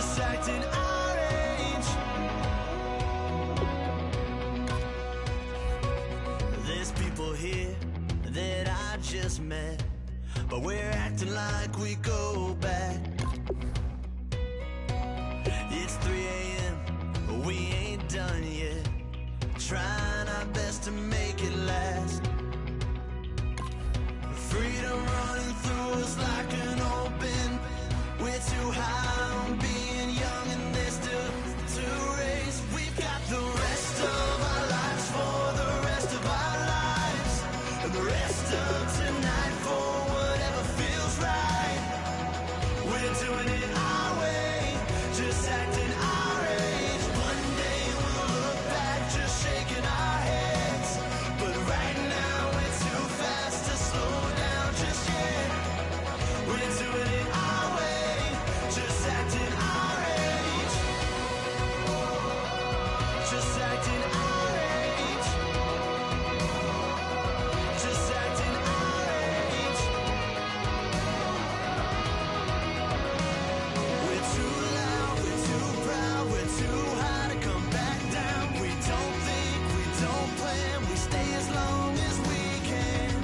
just acting our age. There's people here that I just met, but we're acting like we go back. It's 3 a.m., but we ain't done yet, trying our best to make it last. Freedom running through us like an open. We're too high on being young, and there's still to race. We've got the rest of our lives for the rest of our lives, and the rest of tonight for whatever feels right. We're doing it our way, just acting our age. One day we'll look back just shaking our heads, but right now we're too fast to slow down just yet. We're doing it our way, just acting our age. Just acting our age. Just acting our age. We're too loud, we're too proud, we're too high to come back down. We don't think, we don't plan, we stay as long as we can.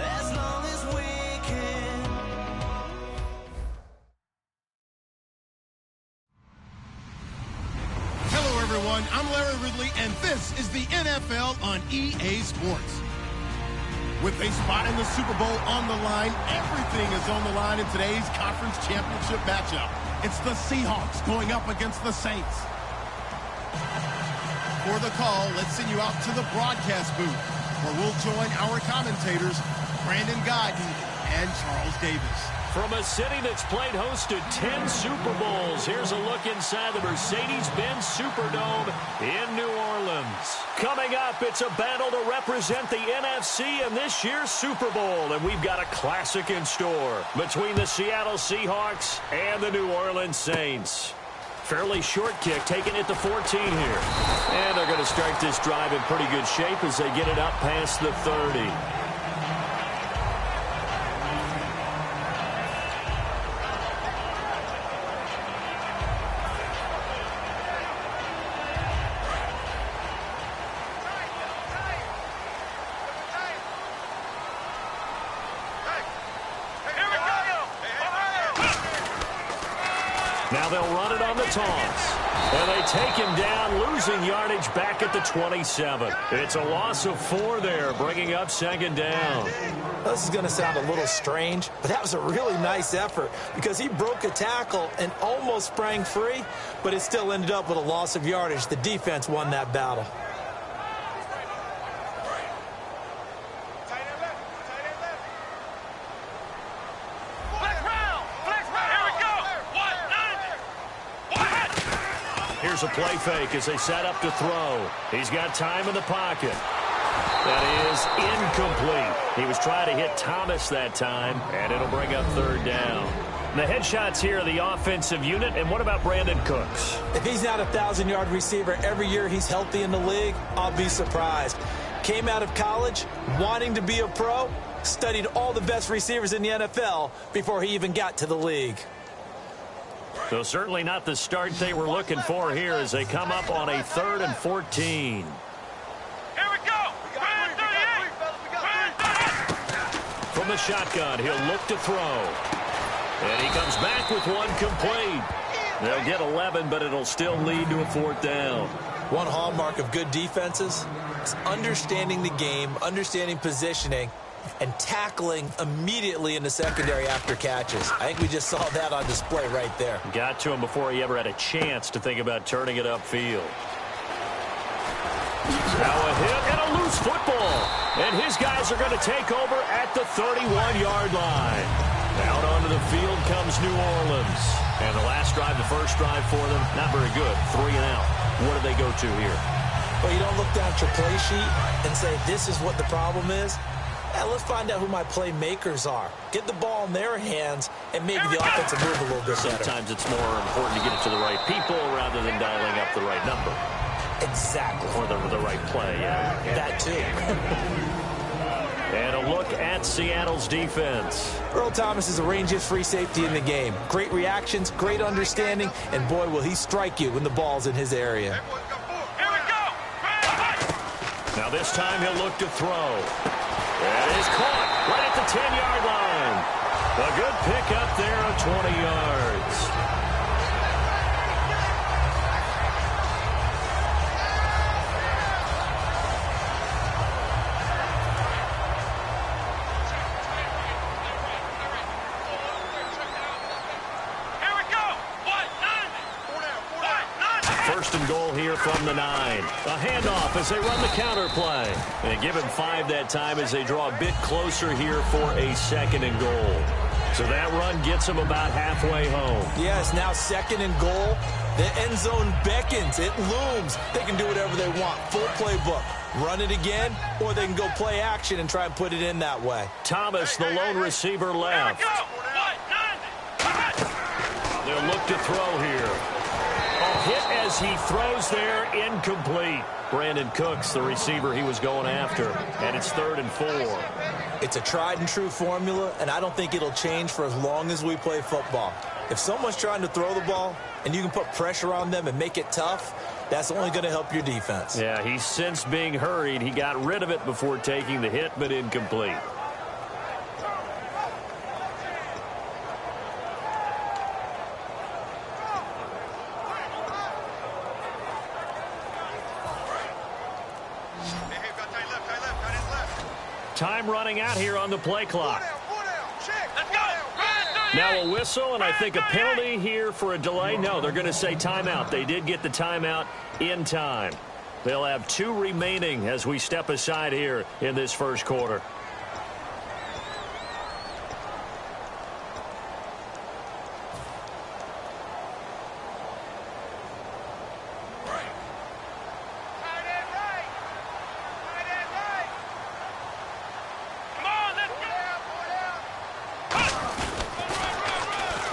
As long as we can. Hello, everyone. I'm Larry Ridley, and this is the NFL on EA Sports. With a spot in the Super Bowl on the line, everything is on the line in today's conference championship matchup. It's the Seahawks going up against the Saints. For the call, let's send you out to the broadcast booth, where we'll join our commentators, Brandon Godden and Charles Davis. From a city that's played host to 10 Super Bowls, here's a look inside the Mercedes-Benz Superdome in New Orleans. Coming up, it's a battle to represent the NFC in this year's Super Bowl, and we've got a classic in store between the Seattle Seahawks and the New Orleans Saints. Fairly short kick, taking it to 14 here. And they're going to start this drive in pretty good shape as they get it up past the 30. Now they'll run it on the taunts. And they take him down, losing yardage back at the 27. It's a loss of 4 there, bringing up second down. This is going to sound a little strange, but that was a really nice effort because he broke a tackle and almost sprang free, but it still ended up with a loss of yardage. The defense won that battle. Here's a play fake as they set up to throw. He's got time in the pocket. That is incomplete. He was trying to hit Thomas that time, and it'll bring up third down. The headshots here are the offensive unit, and what about Brandon Cooks? If he's not a 1,000-yard receiver every year he's healthy in the league, I'll be surprised. Came out of college wanting to be a pro, studied all the best receivers in the NFL before he even got to the league. So certainly not the start they were looking for here as they come up on a 3rd and 14. Here we go! From the shotgun, he'll look to throw. And he comes back with one complete. They'll get 11, but it'll still lead to a 4th down. One hallmark of good defenses is understanding the game, understanding positioning, and tackling immediately in the secondary after catches. I think we just saw that on display right there. Got to him before he ever had a chance to think about turning it upfield. Now a hit and a loose football. And his guys are going to take over at the 31-yard line. Out onto the field comes New Orleans. And the last drive, the first drive for them, not very good. 3 and out. What do they go to here? Well, you don't look down at your play sheet and say, this is what the problem is. Let's find out who my playmakers are. Get the ball in their hands, and maybe the offense will move a little bit better. Sometimes it's more important to get it to the right people rather than dialing up the right number. Exactly. Or the right play, yeah. That too. And a look at Seattle's defense. Earl Thomas is the rangiest free safety in the game. Great reactions, great understanding, and boy, will he strike you when the ball's in his area. Here we go. Now this time he'll look to throw. That is caught right at the 10-yard line. A good pick up there of 20 yards. Here we go. What? None. First and goal here from the 9. A handoff as they run the counter play. And give him 5 that time as they draw a bit closer here for a second and goal. So that run gets them about halfway home. Yes, now second and goal. The end zone beckons. It looms. They can do whatever they want. Full playbook. Run it again, or they can go play action and try and put it in that way. Thomas, the lone receiver, left. Here we go. What? None. They'll look to throw here. A hit as he throws there, incomplete. Brandon Cooks, the receiver he was going after, and it's 3rd and 4. It's a tried and true formula, and I don't think it'll change for as long as we play football. If someone's trying to throw the ball and you can put pressure on them and make it tough, that's only going to help your defense. Yeah, he's since being hurried. He got rid of it before taking the hit, but incomplete. Time running out here on the play clock. Let's go. Now a whistle, and I think a penalty here for a delay. No, they're going to say timeout. They did get the timeout in time. They'll have 2 remaining as we step aside here in this first quarter.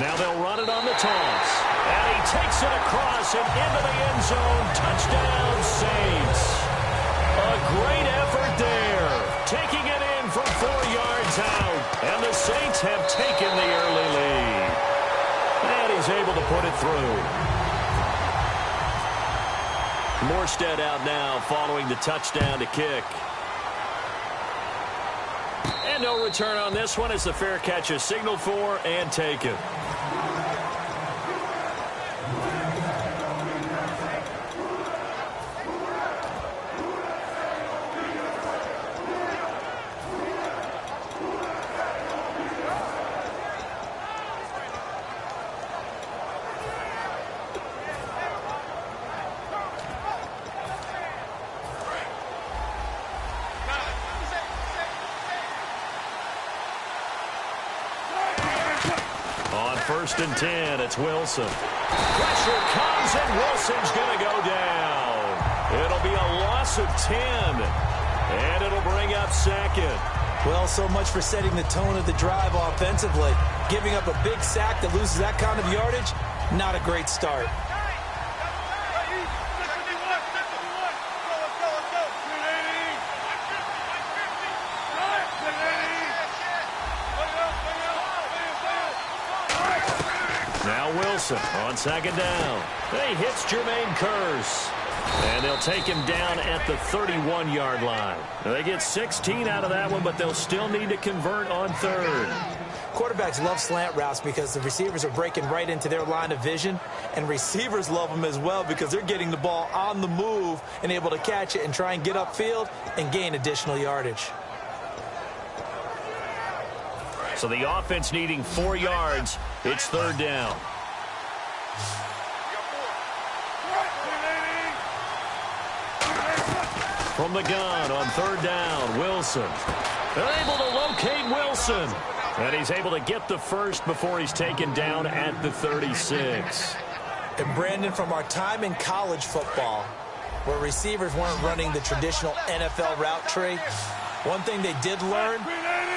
Now they'll run it on the toss. And he takes it across and into the end zone. Touchdown, Saints. A great effort there. Taking it in from 4 yards out. And the Saints have taken the early lead. And he's able to put it through. Morstead out now following the touchdown to kick. And no return on this one as the fair catch is signaled for and taken. First and 10, it's Wilson. Pressure comes, and Wilson's going to go down. It'll be a loss of 10, and it'll bring up second. Well, so much for setting the tone of the drive offensively. Giving up a big sack that loses that kind of yardage, not a great start. Wilson on second down. He hits Jermaine Kearse. And they'll take him down at the 31-yard line. Now, they get 16 out of that one, but they'll still need to convert on 3rd. Quarterbacks love slant routes because the receivers are breaking right into their line of vision, and receivers love them as well because they're getting the ball on the move and able to catch it and try and get upfield and gain additional yardage. So the offense needing 4 yards. It's 3rd down. From the gun on 3rd down, Wilson. They're able to locate Wilson. And he's able to get the first before he's taken down at the 36. And Brandon, from our time in college football, where receivers weren't running the traditional NFL route tree, one thing they did learn,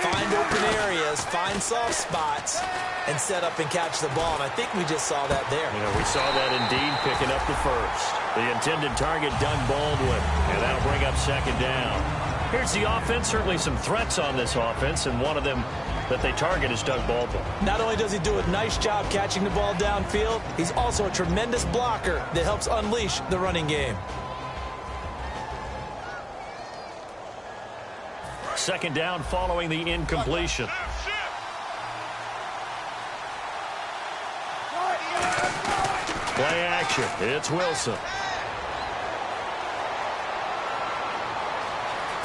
find open areas, find soft spots, and set up and catch the ball. And I think we just saw that there. We saw that indeed, picking up the first. The intended target, Doug Baldwin, and that'll bring up second down. Here's the offense. Certainly some threats on this offense, and one of them that they target is Doug Baldwin. Not only does he do a nice job catching the ball downfield, he's also a tremendous blocker that helps unleash the running game. Second down following the incompletion. Play action. It's Wilson.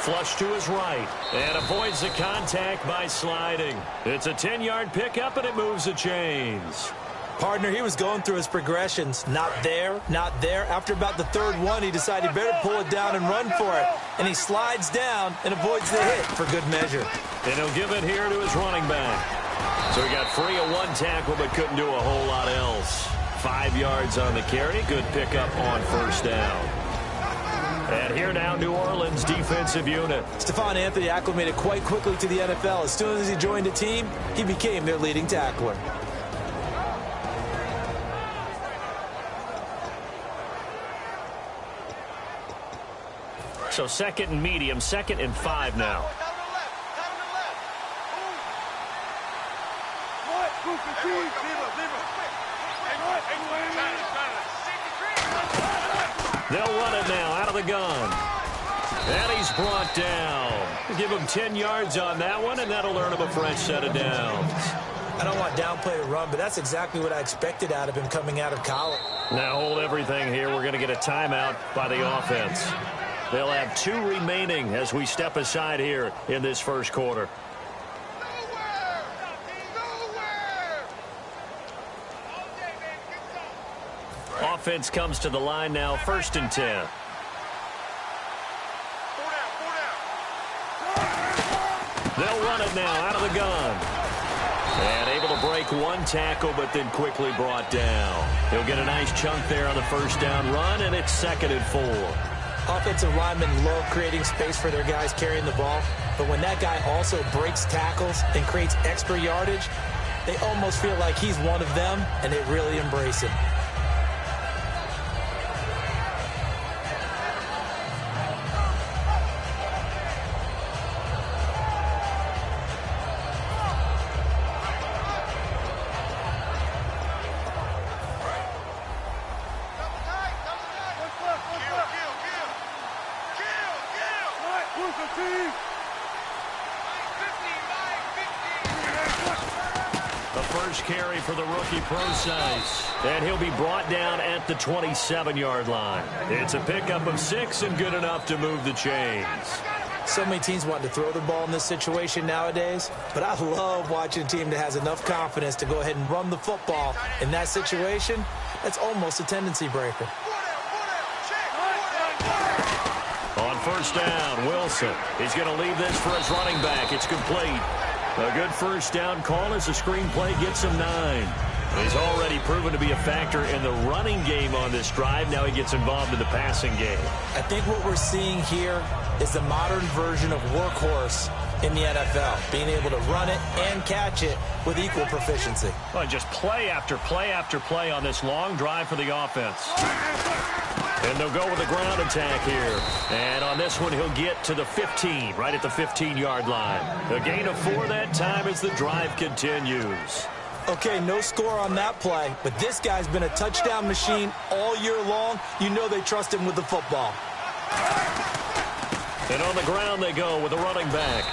Flush to his right and avoids the contact by sliding. It's a 10-yard pickup, and it moves the chains. Partner, he was going through his progressions. Not there, not there. After about the third one, he decided he better pull it down and run for it. And he slides down and avoids the hit for good measure. And he'll give it here to his running back. So he got free of one tackle but couldn't do a whole lot else. 5 yards on the carry. Good pickup on first down. And here now, New Orleans defensive unit. Stephon Anthony acclimated quite quickly to the NFL. As soon as he joined the team, he became their leading tackler. So second and medium, 2nd and 5 now. They'll run it now out of the gun. And he's brought down. Give him 10 yards on that one, and that'll earn him a fresh set of downs. I don't want downplay to run, but that's exactly what I expected out of him coming out of college. Now hold everything here. We're going to get a timeout by the offense. They'll have 2 remaining as we step aside here in this first quarter. Offense comes to the line now, 1st and 10. They'll run it now out of the gun. And able to break one tackle, but then quickly brought down. He'll get a nice chunk there on the first down run, and it's 2nd and 4. Offensive linemen love creating space for their guys carrying the ball, but when that guy also breaks tackles and creates extra yardage, they almost feel like he's one of them, and they really embrace him. The first carry for the rookie Procise. And he'll be brought down at the 27-yard line. It's a pickup of 6 and good enough to move the chains. So many teams want to throw the ball in this situation nowadays, but I love watching a team that has enough confidence to go ahead and run the football. In that situation, that's almost a tendency breaker. On first down, Wilson. He's going to leave this for his running back. It's complete. A good first down call as the screenplay gets him 9. He's already proven to be a factor in the running game on this drive. Now he gets involved in the passing game. I think what we're seeing here is the modern version of workhorse in the NFL, being able to run it and catch it with equal proficiency. Well, just play after play after play on this long drive for the offense. And they'll go with a ground attack here. And on this one, he'll get to the 15, right at the 15-yard line. A gain of 4 that time as the drive continues. Okay, no score on that play, but this guy's been a touchdown machine all year long. You know they trust him with the football. And on the ground they go with a running back.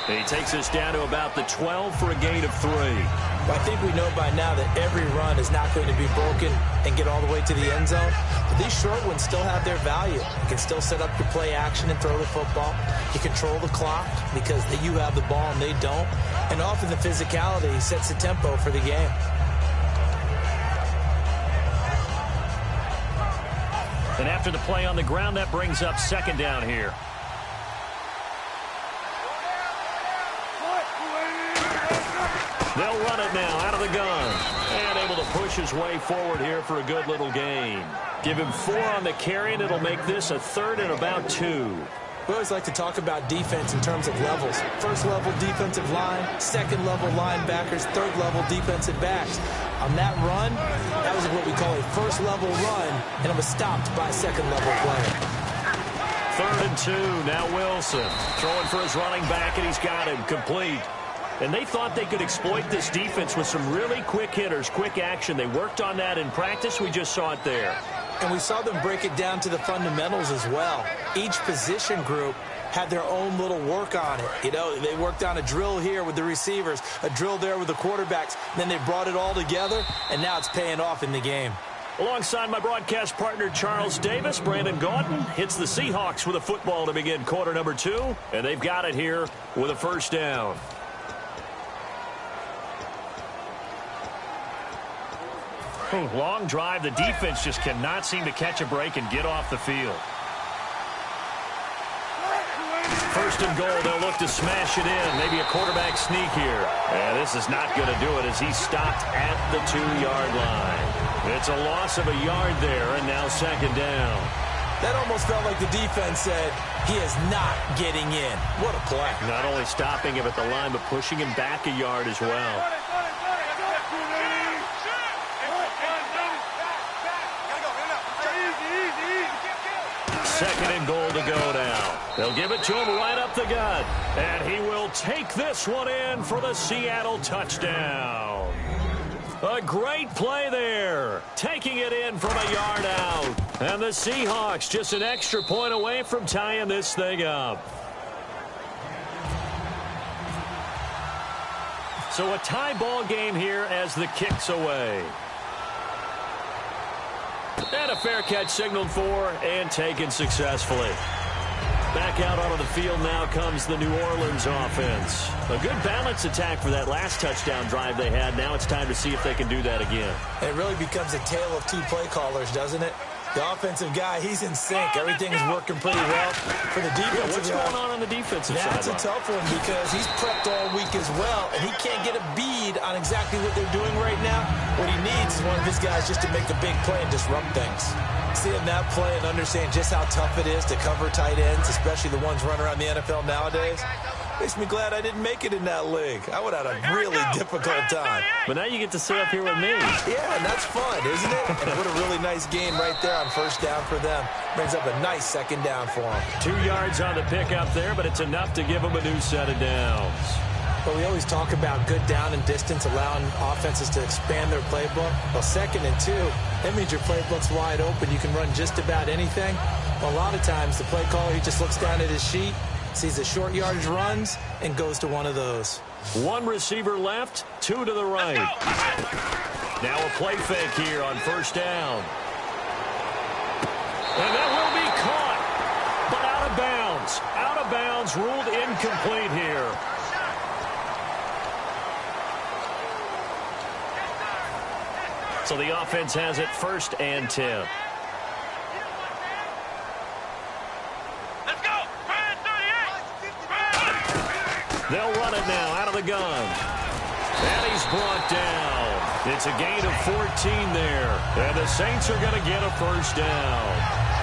He takes us down to about the 12 for a gain of 3. Well, I think we know by now that every run is not going to be broken and get all the way to the end zone. But these short ones still have their value. You can still set up your play action and throw the football. You control the clock because you have the ball and they don't. And often the physicality sets the tempo for the game. And after the play on the ground, that brings up 2nd down here. They'll run it now out of the gun. And able to push his way forward here for a good little gain. Give him 4 on the carry, and it'll make this a 3rd and about 2. We always like to talk about defense in terms of levels. First level defensive line, second level linebackers, third level defensive backs. On that run, that was what we call a first level run, and it was stopped by a second level player. 3rd and 2. Now Wilson throwing for his running back, and he's got him complete. And they thought they could exploit this defense with some really quick hitters, quick action. They worked on that in practice. We just saw it there. And we saw them break it down to the fundamentals as well. Each position group had their own little work on it. You know, they worked on a drill here with the receivers, a drill there with the quarterbacks. Then they brought it all together, and now it's paying off in the game. Alongside my broadcast partner, Charles Davis, Brandon Gaudin hits the Seahawks with a football to begin quarter number 2, and they've got it here with a first down. Long drive. The defense just cannot seem to catch a break and get off the field. 1st and goal. They'll look to smash it in. Maybe a quarterback sneak here. And this is not going to do it as he stopped at the 2-yard line. It's a loss of a yard there, and now 2nd down. That almost felt like the defense said, he is not getting in. What a play. Not only stopping him at the line, but pushing him back a yard as well. 2nd and goal to go now. They'll give it to him right up the gut. And he will take this one in for the Seattle touchdown. A great play there. Taking it in from a yard out. And the Seahawks just an extra point away from tying this thing up. So a tie ball game here as the kick's away. And a fair catch signaled for and taken successfully. Back out onto the field now comes the New Orleans offense. A good balance attack for that last touchdown drive they had. Now it's time to see if they can do that again. It really becomes a tale of 2 play callers, doesn't it? The offensive guy, he's in sync. Everything is working pretty well. For the defensive guy, what's going on the defensive side? That's a tough one because he's prepped all week as well, and he can't get a bead on exactly what they're doing right now. What he needs is one of his guys just to make a big play and disrupt things. Seeing that play and understanding just how tough it is to cover tight ends, especially the ones running around the NFL nowadays, makes me glad I didn't make it in that league. I would have had a really difficult time. But now you get to sit up here with me. Yeah, and that's fun, isn't it? And what a really nice game right there on 1st down for them. Brings up a nice 2nd down for them. 2 yards on the pickup there, but it's enough to give them a new set of downs. But we always talk about good down and distance, allowing offenses to expand their playbook. Well, 2nd and 2, that means your playbook's wide open. You can run just about anything. Well, a lot of times the play caller, he just looks down at his sheet, sees the short yardage runs, and goes to one of those. 1 receiver left, 2 to the right. Now a play fake here on 1st down. And that will be caught, but out of bounds. Out of bounds, ruled incomplete here. So the offense has it 1st and 10. They'll run it now out of the gun. And he's brought down. It's a gain of 14 there. And the Saints are going to get a 1st down.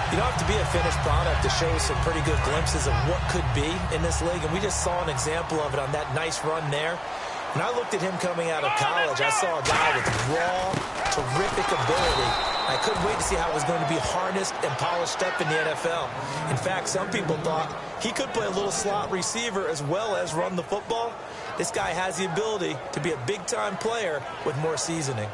You don't have to be a finished product to show some pretty good glimpses of what could be in this league. And we just saw an example of it on that nice run there. When I looked at him coming out of college, I saw a guy with raw, terrific ability. I couldn't wait to see how it was going to be harnessed and polished up in the NFL. In fact, some people thought he could play a little slot receiver as well as run the football. This guy has the ability to be a big-time player with more seasoning.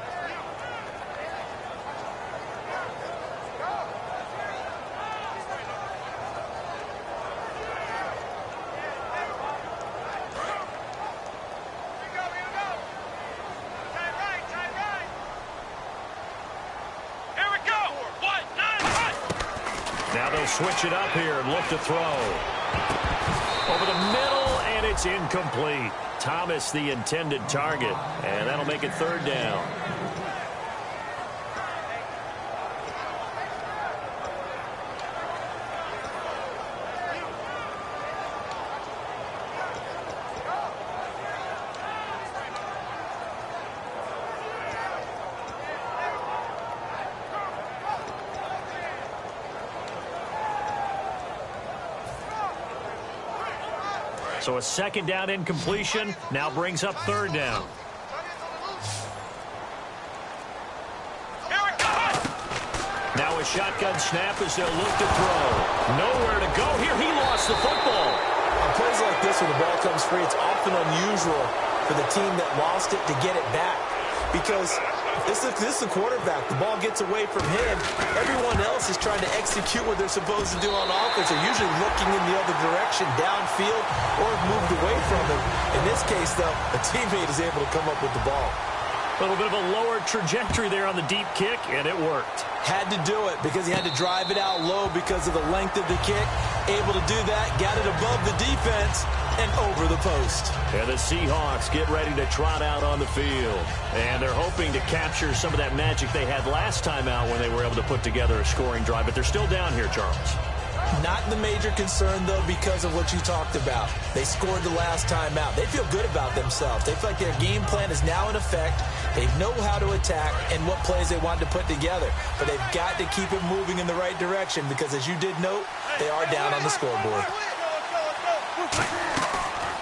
Now they'll switch it up here and look to throw. Over the middle, and it's incomplete. Thomas, the intended target, and that'll make it 3rd down. So a 2nd down incompletion now brings up 3rd down. Now a shotgun snap as they'll look to throw. Nowhere to go here. He lost the football. On plays like this where the ball comes free, it's often unusual for the team that lost it to get it back. Because this is the quarterback. The ball gets away from him. Everyone else is trying to execute what they're supposed to do on offense. They're usually looking in the other direction, downfield, or have moved away from him. In this case, though, a teammate is able to come up with the ball. A little bit of a lower trajectory there on the deep kick, and it worked. Had to do it because he had to drive it out low because of the length of the kick. Able to do that, got it above the defense and over the post. And the Seahawks get ready to trot out on the field. And they're hoping to capture some of that magic they had last time out when they were able to put together a scoring drive. But they're still down here, Charles. Not the major concern, though, because of what you talked about. They scored the last time out. They feel good about themselves. They feel like their game plan is now in effect. They know how to attack and what plays they want to put together. But they've got to keep it moving in the right direction because, as you did note, they are down on the scoreboard.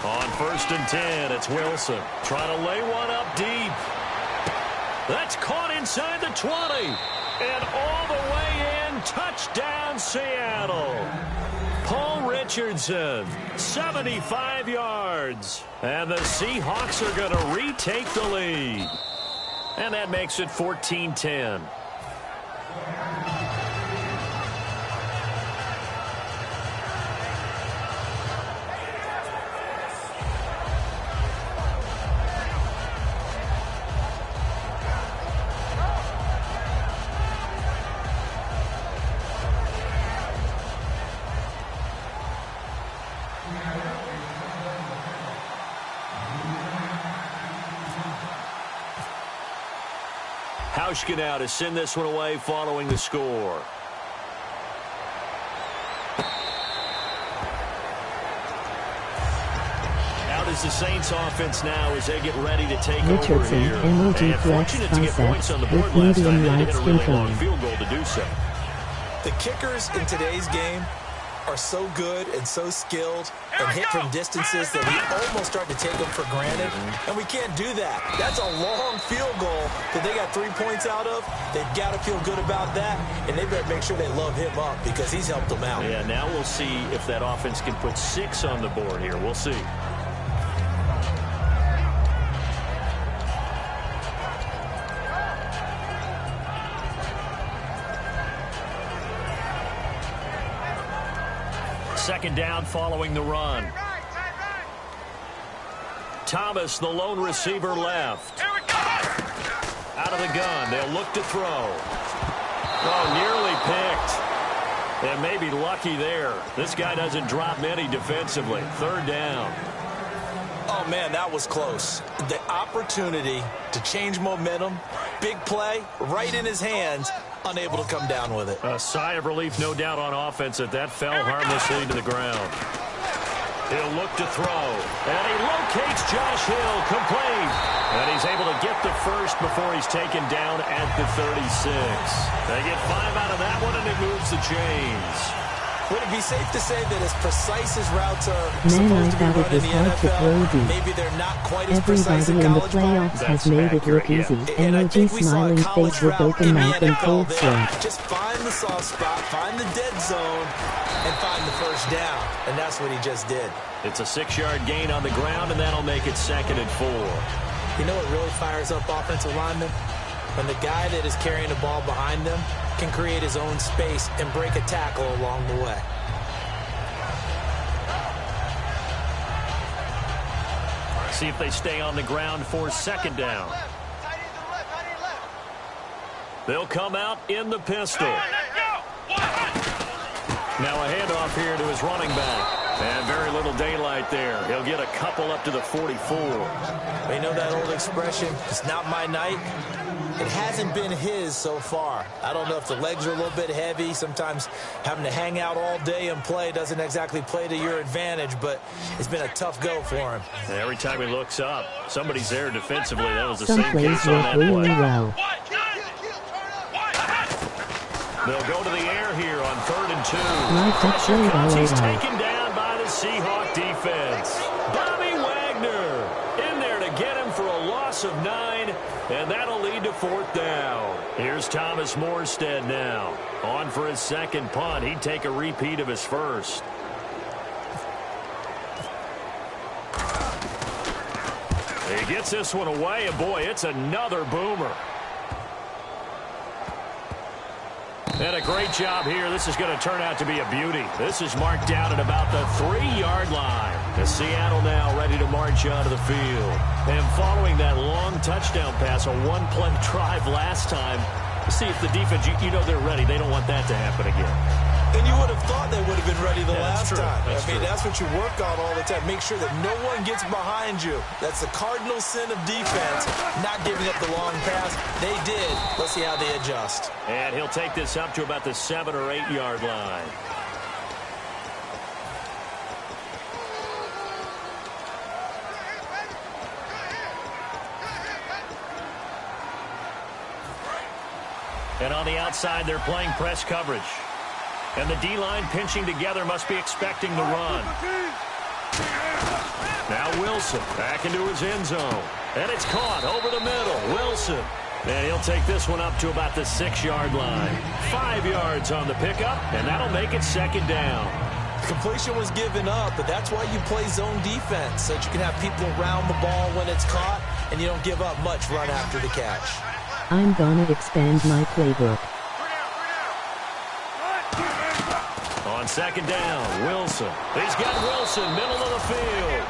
On 1st and 10, it's Wilson trying to lay one up deep. That's caught inside the 20. And all the way in, touchdown Seattle. Paul Richardson, 75 yards. And the Seahawks are going to retake the lead. And that makes it 14-10. Hauschka now to send this one away following the score. Out is the Saints offense now as they get ready to take over here. And fortunate to get points on the board last time. They hit a really long field goal to do so. The kickers in today's game are so good and so skilled and hit from distances that we almost start to take them for granted, and we can't do that. That's a long field goal that they got 3 points out of. They've got to feel good about that, and they better make sure they love him up because he's helped them out. Yeah, now we'll see if that offense can put 6 on the board here. We'll see. Second down following the run. Thomas, the lone receiver, left. Out of the gun. They'll look to throw. Oh, nearly picked. And maybe lucky there. This guy doesn't drop many defensively. Third down. Oh, man, that was close. The opportunity to change momentum, big play, right in his hands, unable to come down with it. A sigh of relief, no doubt, on offense that fell harmlessly to the ground. He'll look to throw. And he locates Josh Hill, complete. And he's able to get the first before he's taken down at the 36. They get 5 out of that one, and it moves the chains. Would it be safe to say that as precise as routes are supposed to be run in the NFL, maybe they're not quite as precise in college ball? Everybody in the playoffs has made it look easy. And OG's smiling face with open mouth and cold sweat. Just find the soft spot, find the dead zone, and find the first down. And that's what he just did. It's a 6-yard gain on the ground, and that'll make it 2nd and 4. You know what really fires up offensive linemen? When the guy that is carrying the ball behind them can create his own space and break a tackle along the way. See if they stay on the ground for 2nd down. They'll come out in the pistol. Now a handoff here to his running back. And very little daylight there. He'll get a couple up to the 44. You know that old expression, it's not my night? It hasn't been his so far. I don't know if the legs are a little bit heavy. Sometimes having to hang out all day and play doesn't exactly play to your advantage, but it's been a tough go for him. And every time he looks up, somebody's there defensively. That was the Some same plays case on that really play. well. They'll go to the air here on 3rd and 2. Pressure comes. He's right. taken down by the Seahawk defense. Bobby Wagner in there to get him for a loss of 9. line, and that'll lead to 4th down. Here's Thomas Morstead now. On for his second punt. He'd take a repeat of his first. He gets this one away, and boy, it's another boomer. And a great job here. This is going to turn out to be a beauty. This is marked down at about the 3-yard line. As Seattle now ready to march onto the field. And following that long touchdown pass, a one-play drive last time, see if the defense, you know they're ready. They don't want that to happen again. And you would have thought they would have been ready the last time. That's true. That's what you work on all the time. Make sure that no one gets behind you. That's the cardinal sin of defense, not giving up the long pass. They did. Let's see how they adjust. And he'll take this up to about the 7 or 8 yard line. And on the outside, they're playing press coverage. And the D-line pinching together must be expecting the run. Now Wilson back into his end zone. And it's caught over the middle. Wilson. And he'll take this one up to about the 6-yard line. 5 yards on the pickup, and that'll make it 2nd down. Completion was given up, but that's why you play zone defense, so that you can have people around the ball when it's caught, and you don't give up much run after the catch. I'm gonna expand my playbook. On 2nd down, Wilson. He's got Wilson, middle of the field.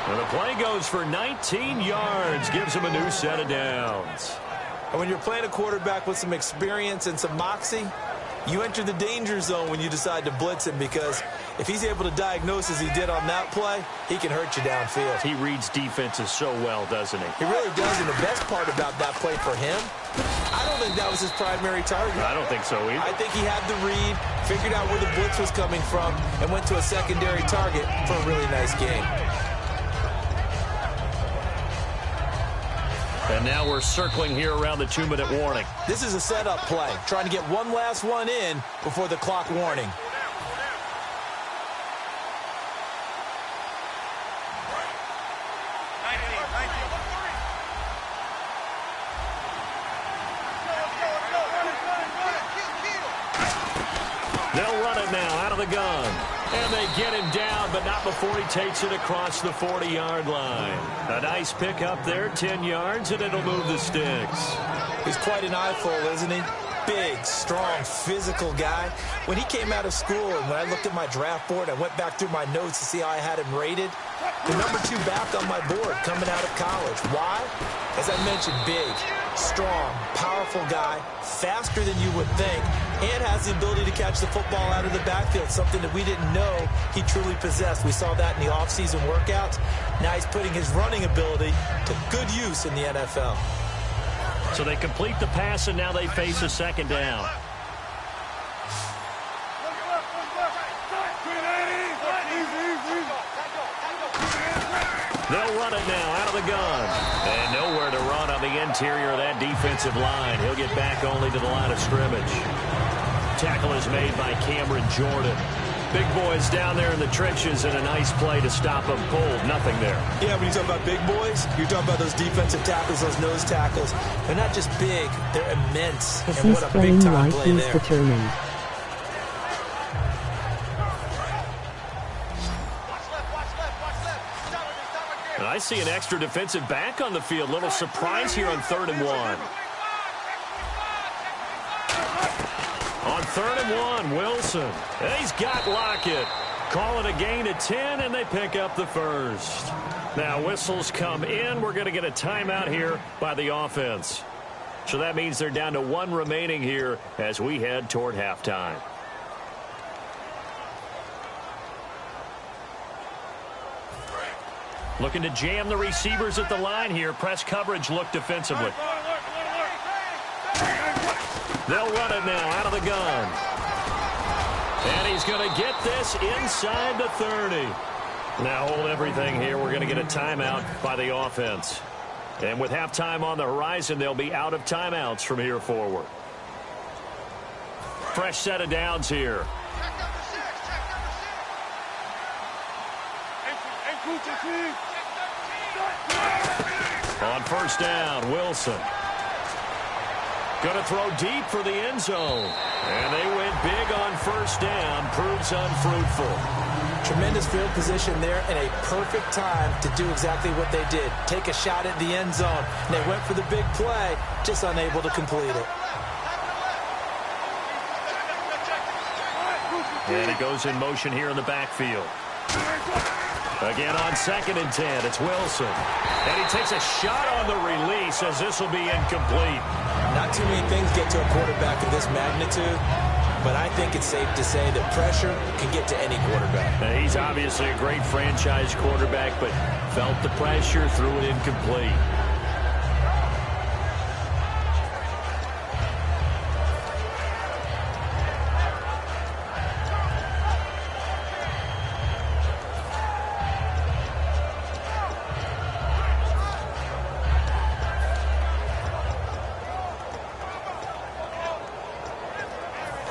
And the play goes for 19 yards, gives him a new set of downs. And when you're playing a quarterback with some experience and some moxie, you enter the danger zone when you decide to blitz him, because if he's able to diagnose as he did on that play, he can hurt you downfield. He reads defenses so well, doesn't he? He really does, and the best part about that play for him, I don't think that was his primary target. I don't think so either. I think he had the read, figured out where the blitz was coming from, and went to a secondary target for a really nice game. And now we're circling here around the 2-minute warning. This is a setup play, trying to get one last one in before the clock warning. They'll run it now out of the gun. And they get him down, but not before he takes it across the 40-yard line. A nice pickup there, 10 yards, and it'll move the sticks. He's quite an eyeful, isn't he? Big, strong, physical guy. When he came out of school and when I looked at my draft board, I went back through my notes to see how I had him rated. The number 2 back on my board coming out of college. Why? As I mentioned, big, strong, powerful guy, faster than you would think, and has the ability to catch the football out of the backfield, something that we didn't know he truly possessed. We saw that in the offseason workouts. Now he's putting his running ability to good use in the NFL. So they complete the pass, and now they face a 2nd down. They'll run it now out of the gun. And nowhere to run on the interior of that defensive line. He'll get back only to the line of scrimmage. Tackle is made by Cameron Jordan. Big boys down there in the trenches, and a nice play to stop them cold. Nothing there. Yeah, when you talk about big boys, you're talking about those defensive tackles, those nose tackles. They're not just big, they're immense. He's And what a playing big-time like play he's there. determined. And I see an extra defensive back on the field. Little surprise here on 3rd and 1. On 3rd and 1, Wilson. And he's got Lockett. Call it a gain of 10, and they pick up the first. Now whistles come in. We're going to get a timeout here by the offense. So that means they're down to 1 remaining here as we head toward halftime. Looking to jam the receivers at the line here. Press coverage look defensively. They'll run it now out of the gun. And he's going to get this inside the 30. Now hold everything here. We're going to get a timeout by the offense. And with halftime on the horizon, they'll be out of timeouts from here forward. Fresh set of downs here. On first down, Wilson. Going to throw deep for the end zone. And they went big on first down. Proves unfruitful. Tremendous field position there and a perfect time to do exactly what they did. Take a shot at the end zone. And they went for the big play, just unable to complete it. And it goes in motion here in the backfield. Again on 2nd and 10, it's Wilson. And he takes a shot on the release as this will be incomplete. Not too many things get to a quarterback of this magnitude, but I think it's safe to say that pressure can get to any quarterback. Now, he's obviously a great franchise quarterback, but felt the pressure, threw it incomplete.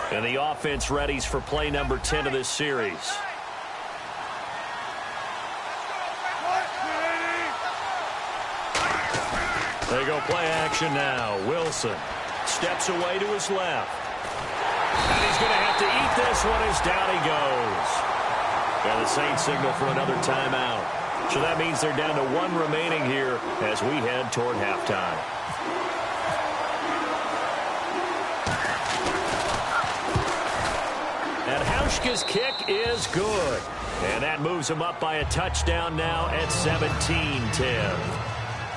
And the offense readies for play number 10 of this series. They go play action now. Wilson steps away to his left. And he's going to have to eat this one as down he goes. And the Saints signal for another timeout. So that means they're down to 1 remaining here as we head toward halftime. And Hauschka's kick is good. And that moves them up by a touchdown now at 17-10.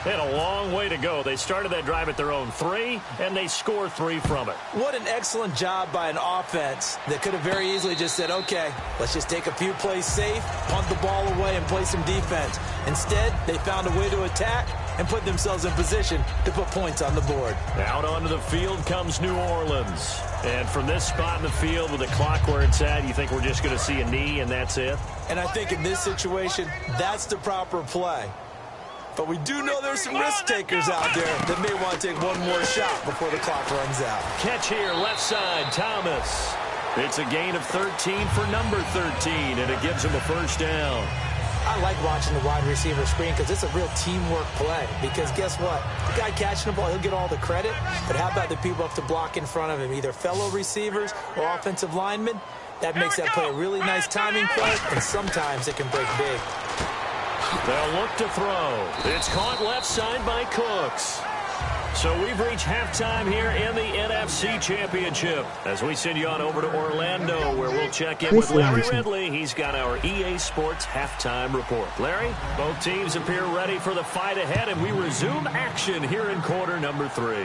They had a long way to go. They started that drive at their own 3, and they scored 3 from it. What an excellent job by an offense that could have very easily just said, okay, let's just take a few plays safe, punt the ball away, and play some defense. Instead, they found a way to attack and put themselves in position to put points on the board. Out onto the field comes New Orleans. And from this spot in the field with the clock where it's at, you think we're just going to see a knee and that's it? And I think in this situation, that's the proper play. But we do know there's some risk takers out there that may want to take one more shot before the clock runs out. Catch here, left side, Thomas. It's a gain of 13 for number 13, and it gives him a first down. I like watching the wide receiver screen because it's a real teamwork play. Because guess what? The guy catching the ball, he'll get all the credit. But how about the people up to block in front of him, either fellow receivers or offensive linemen? That makes that play a really nice timing play, and sometimes it can break big. They'll look to throw. It's caught left side by Cooks. So we've reached halftime here in the NFC Championship as we send you on over to Orlando where we'll check in with Larry Ridley. He's got our EA Sports halftime report. Larry, both teams appear ready for the fight ahead, and we resume action here in quarter number 3.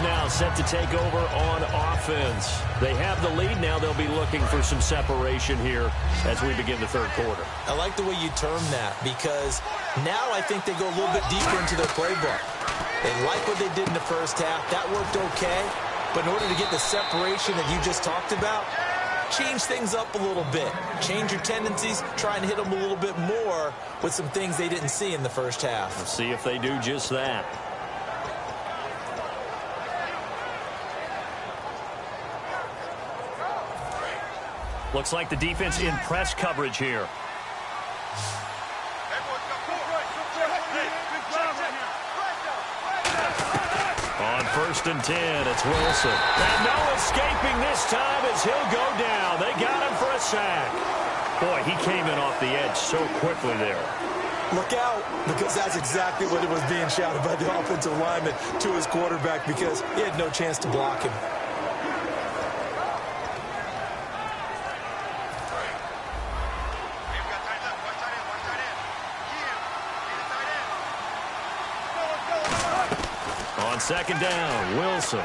Now set to take over on offense. They have the lead now. They'll be looking for some separation here as we begin the third quarter. I like the way you term that because now I think they go a little bit deeper into their playbook. They like what they did in the first half. That worked okay. But in order to get the separation that you just talked about, change things up a little bit. Change your tendencies. Try and hit them a little bit more with some things they didn't see in the first half. Let's see if they do just that. Looks like the defense in press coverage here. On 1st and 10, it's Wilson. And no escaping this time as he'll go down. They got him for a sack. Boy, he came in off the edge so quickly there. Look out, because that's exactly what it was being shouted by the offensive lineman to his quarterback because he had no chance to block him. On 2nd down, Wilson.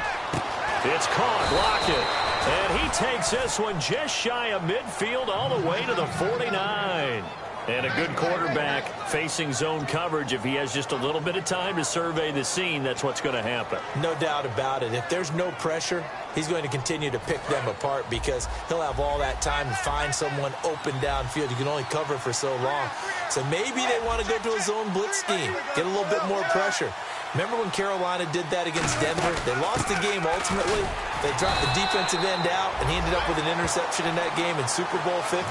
It's caught, blocked it. And he takes this one just shy of midfield all the way to the 49. And a good quarterback facing zone coverage, if he has just a little bit of time to survey the scene, that's what's going to happen. No doubt about it. If there's no pressure, he's going to continue to pick them apart because he'll have all that time to find someone open downfield. You can only cover for so long. So maybe they want to go to a zone blitz scheme, get a little bit more pressure. Remember when Carolina did that against Denver? They lost the game ultimately. They dropped the defensive end out, and he ended up with an interception in that game in Super Bowl 50.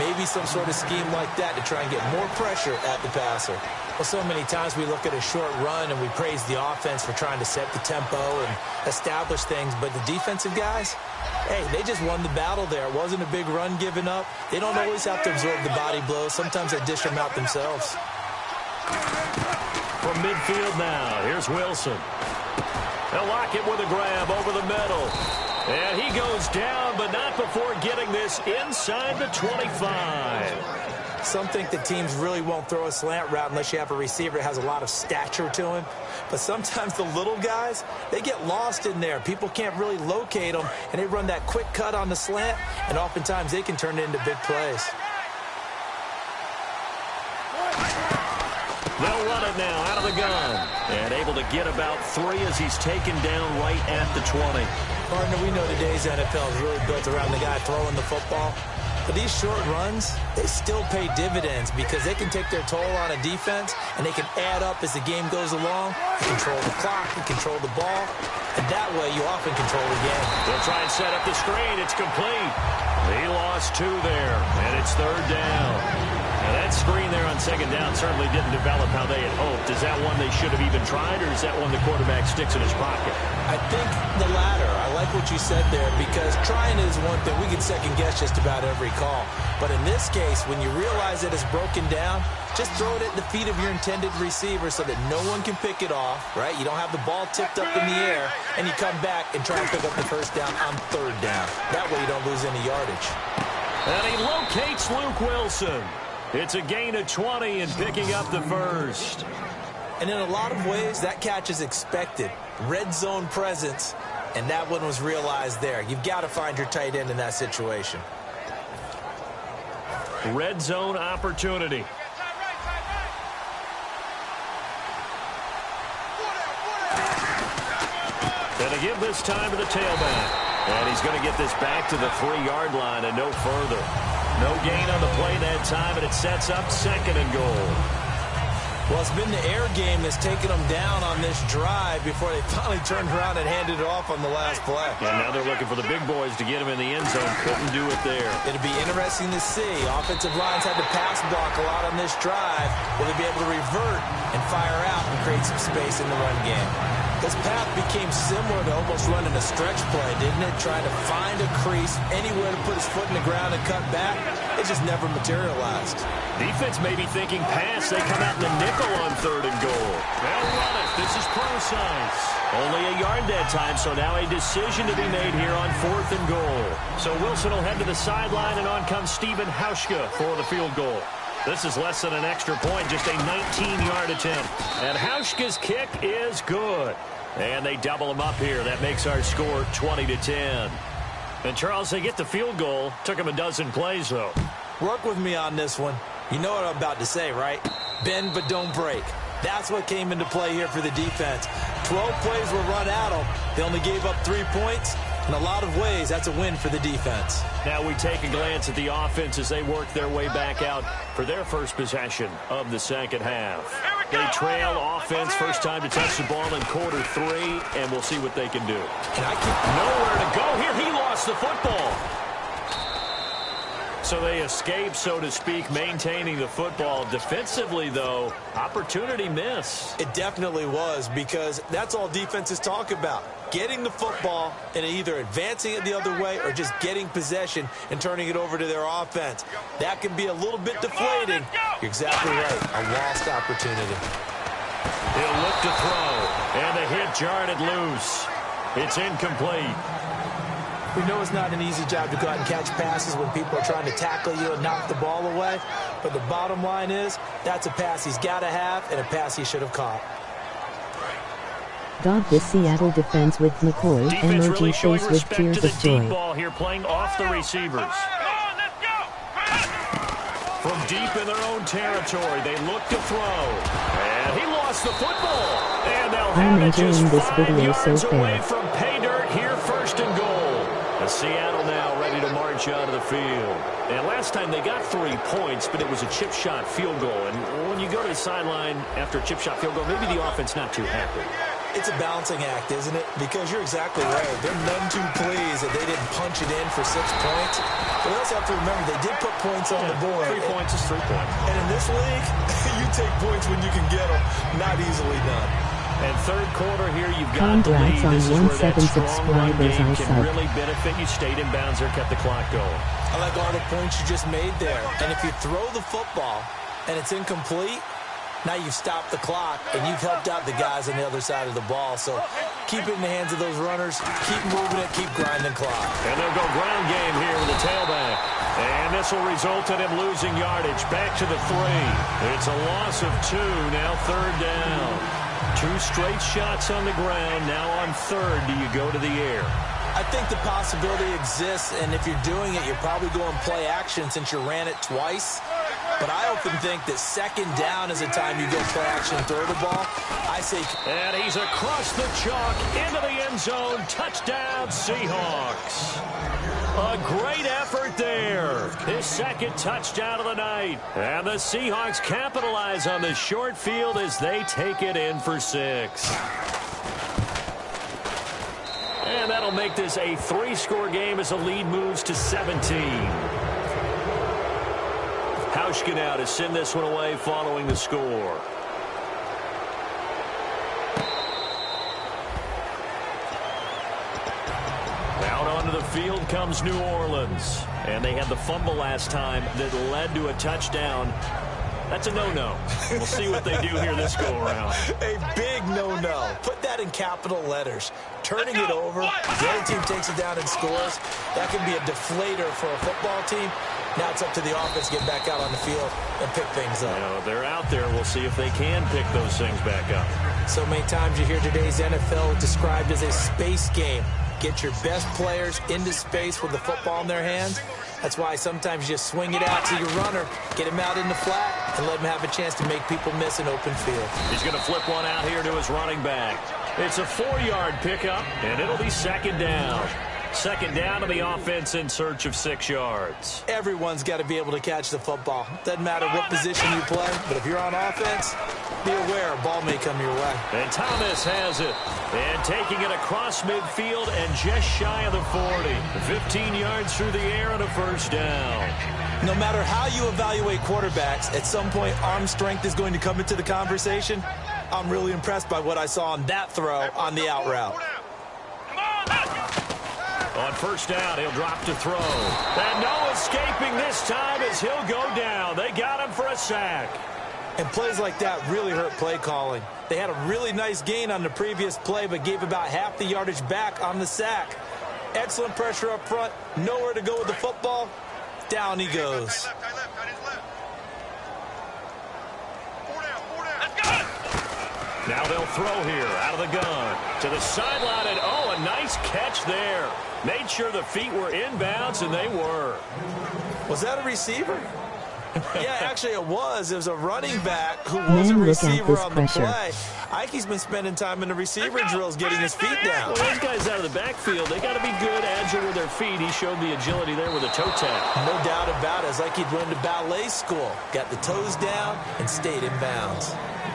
Maybe some sort of scheme like that to try and get more pressure at the passer. Well, so many times we look at a short run and we praise the offense for trying to set the tempo and establish things, but the defensive guys, hey, they just won the battle there. It wasn't a big run given up. They don't always have to absorb the body blows. Sometimes they dish them out themselves. From midfield now, here's Wilson. They'll lock it with a grab over the middle. And he goes down, but not before getting this inside the 25. Some think that teams really won't throw a slant route unless you have a receiver that has a lot of stature to him. But sometimes the little guys, they get lost in there. People can't really locate them, and they run that quick cut on the slant, and oftentimes they can turn it into big plays. They'll run it now out of the gun. And able to get about 3 as he's taken down right at the 20. Partner, we know today's NFL is really built around the guy throwing the football. But these short runs, they still pay dividends because they can take their toll on a defense and they can add up as the game goes along. You control the clock, you control the ball, and that way you often control the game. They'll try and set up the screen. It's complete. He lost 2 there, and it's 3rd down. Now that screen there on 2nd down certainly didn't develop how they had hoped. Is that one they should have even tried, or is that one the quarterback sticks in his pocket? I think the latter. I like what you said there because trying is one thing. We can second guess just about every call. But in this case, when you realize that it's broken down, just throw it at the feet of your intended receiver so that no one can pick it off, right? You don't have the ball tipped up in the air, and you come back and try and pick up the 1st down on 3rd down. That way you don't lose any yardage. And he locates Luke Wilson. It's a gain of 20 and picking up the 1st. And in a lot of ways, that catch is expected. Red zone presence, and that one was realized there. You've got to find your tight end in that situation. Red zone opportunity. Gonna give this time to the tailback. And he's going to get this back to the 3-yard line and no further. No gain on the play that time, and it sets up 2nd and goal. Well, it's been the air game that's taken them down on this drive before they finally turned around and handed it off on the last play. And now they're looking for the big boys to get him in the end zone. Couldn't do it there. It'll be interesting to see. Offensive lines had to pass block a lot on this drive. Will they be able to revert and fire out and create some space in the run game? This path became similar to almost running a stretch play, didn't it? Trying to find a crease, anywhere to put his foot in the ground and cut back. It just never materialized. Defense may be thinking pass. They come out in the nickel on 3rd and goal. They'll run it. This is precise. Only a yard that time, so now a decision to be made here on 4th and goal. So Wilson will head to the sideline, and on comes Stephen Hauschka for the field goal. This is less than an extra point, just a 19-yard attempt. And Hauschka's kick is good. And they double him up here. That makes our score 20-10. And, Charles, they get the field goal. Took him a dozen plays, though. Work with me on this one. You know what I'm about to say, right? Bend but don't break. That's what came into play here for the defense. 12 plays were run at them. They only gave up 3 points. In a lot of ways, that's a win for the defense. Now we take a glance at the offense as they work their way back out for their first possession of the 2nd half. They trail offense, first time to touch the ball in quarter 3, and we'll see what they can do. Nowhere to go here. He lost the football. So they escape, so to speak, maintaining the football. Defensively, though, opportunity miss. It definitely was, because that's all defenses talk about. Getting the football and either advancing it the other way or just getting possession and turning it over to their offense. That can be a little bit deflating. You're exactly right. A lost opportunity. He'll look to throw, and the hit jarred it loose. It's incomplete. We know it's not an easy job to go out and catch passes when people are trying to tackle you and knock the ball away. But the bottom line is, that's a pass he's got to have and a pass he should have caught. The Seattle defense with McCoy Defense emoji really showing face with respect tears to the of deep joy. ball here, playing off the receivers. From deep in their own territory, they look to throw. And he lost the football. And they'll have it just 5 yards away from pay dirt here, first and goal. Seattle now ready to march out of the field. And last time they got 3 points, but it was a chip shot field goal. And when you go to the sideline after a chip shot field goal, maybe the offense not too happy. It's a balancing act, isn't it? Because you're exactly right. They're none too pleased that they didn't punch it in for 6 points. But we also have to remember they did put points on the board. 3 points is 3 points. And in this league, you take points when you can get them. Not easily done. And third quarter here, you've got the lead. This is where that strong run game can really benefit you. Stayed in bounds there, kept the clock going. I like all the points you just made there. And if you throw the football and it's incomplete, now you've stopped the clock and you've helped out the guys on the other side of the ball. So keep it in the hands of those runners. Keep moving it. Keep grinding clock. And they'll go ground game here with the tailback. And this will result in him losing yardage. Back to the 3. It's a loss of 2. Now third down. 2 straight shots on the ground. Now on third, do you go to the air? I think the possibility exists, and if you're doing it, you're probably going play action since you ran it twice. But I often think that second down is the time you go play action, throw the ball. I say... And he's across the chalk, into the end zone. Touchdown, Seahawks. A great effort there. His second touchdown of the night. And the Seahawks capitalize on the short field as they take it in for 6. And that'll make this a 3-score game as the lead moves to 17. Hauschka now to send this one away following the score. Out onto the field comes New Orleans. And they had the fumble last time that led to a touchdown. That's a no-no. We'll see what they do here this go-around. A big no-no. Put that in capital letters. Turning it over, the other team takes it down and scores. That can be a deflator for a football team. Now it's up to the offense to get back out on the field and pick things up. You know, they're out there. We'll see if they can pick those things back up. So many times you hear today's NFL described as a space game. Get your best players into space with the football in their hands. That's why sometimes you just swing it out to your runner, get him out in the flat, and let him have a chance to make people miss an open field. He's going to flip one out here to his running back. It's a 4-yard pickup, and it'll be second down. Second down to the offense in search of 6 yards. Everyone's got to be able to catch the football. Doesn't matter what position you play, but if you're on offense, be aware a ball may come your way. And Thomas has it. And taking it across midfield and just shy of the 40. 15 yards through the air and a first down. No matter how you evaluate quarterbacks, at some point arm strength is going to come into the conversation. I'm really impressed by what I saw on that throw on the out route. On first down, he'll drop to throw. And no escaping this time as he'll go down. They got him for a sack. And plays like that really hurt play calling. They had a really nice gain on the previous play, but gave about half the yardage back on the sack. Excellent pressure up front. Nowhere to go with the football. Down he goes. Now they'll throw here out of the gun to the sideline, and oh, a nice catch there. Made sure the feet were inbounds, and they were. Was that a receiver? Yeah, actually it was. It was a running back who was a receiver on the play. Ike's been spending time in the receiver drills getting his feet down. Well, those guys out of the backfield, they got to be good, agile with their feet. He showed the agility there with a toe tap. No doubt about it. It's like he'd went to ballet school. Got the toes down and stayed in bounds.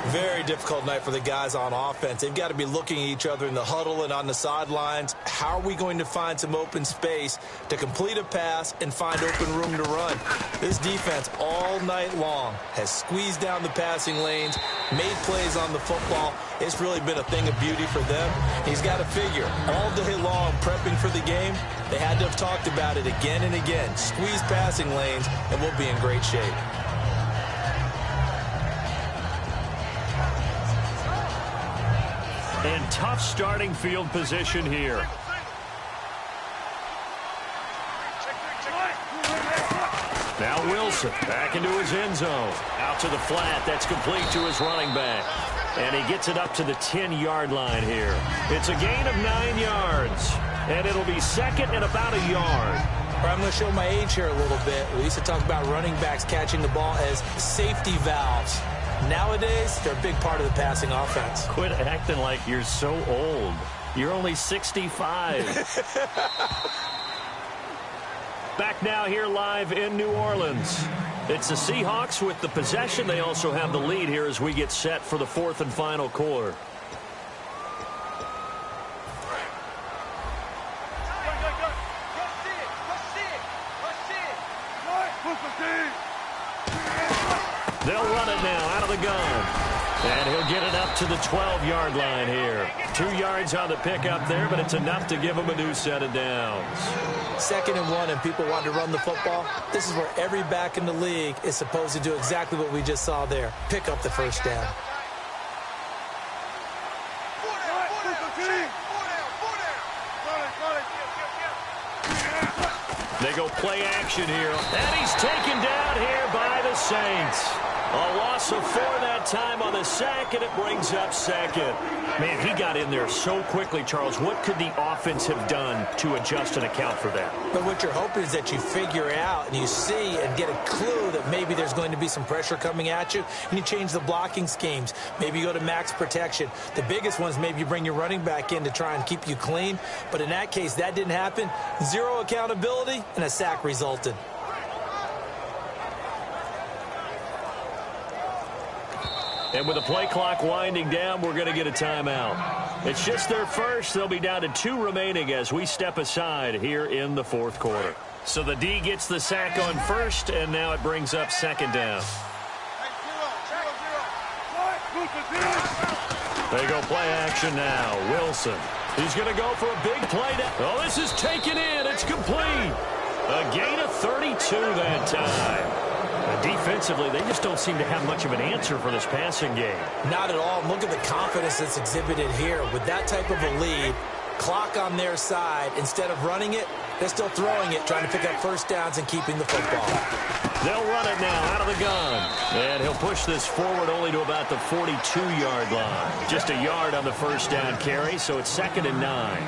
Very difficult night for the guys on offense. They've got to be looking at each other in the huddle and on the sidelines. How are we going to find some open space to complete a pass and find open room to run? This defense all night long has squeezed down the passing lanes, made plays on the football. It's really been a thing of beauty for them. He's got to figure all day long prepping for the game, they had to have talked about it again and again. Squeeze passing lanes and we'll be in great shape. And tough starting field position here. Now Wilson back into his end zone. Out to the flat. That's complete to his running back. And he gets it up to the 10-yard line here. It's a gain of 9 yards. And it'll be second and about a yard. Or I'm going to show my age here a little bit. We used to talk about running backs catching the ball as safety valves. Nowadays, they're a big part of the passing offense. Quit acting like you're so old. You're only 65. Back now here live in New Orleans. It's the Seahawks with the possession. They also have the lead here as we get set for the fourth and final quarter. They'll run it now out of the gun. And he'll get it up to the 12-yard line here. 2 yards on the pickup there, but it's enough to give him a new set of downs. 2nd and 1, and people want to run the football. This is where every back in the league is supposed to do exactly what we just saw there. Pick up the first down. They go play action here. And he's taken down here by the Saints. A loss of 4 that time on the sack, and it brings up 2nd. Man, he got in there so quickly, Charles. What could the offense have done to adjust and account for that? But what you're hoping is that you figure out and you see and get a clue that maybe there's going to be some pressure coming at you, and you change the blocking schemes. Maybe you go to max protection. The biggest ones, maybe you bring your running back in to try and keep you clean. But in that case, that didn't happen. 0 accountability, and a sack resulted. And with the play clock winding down, we're going to get a timeout. It's just their first. They'll be down to 2 remaining as we step aside here in the fourth quarter. So the D gets the sack on first, and now it brings up 2nd down. They go play action now. Wilson. He's going to go for a big play. Oh, this is taken in. It's complete. A gain of 32 that time. Defensively, they just don't seem to have much of an answer for this passing game. Not at all. Look at the confidence that's exhibited here. With that type of a lead, clock on their side, instead of running it, they're still throwing it, trying to pick up first downs and keeping the football. They'll run it now out of the gun. And he'll push this forward only to about the 42-yard line. Just a yard on the first down carry, so it's 2nd and 9.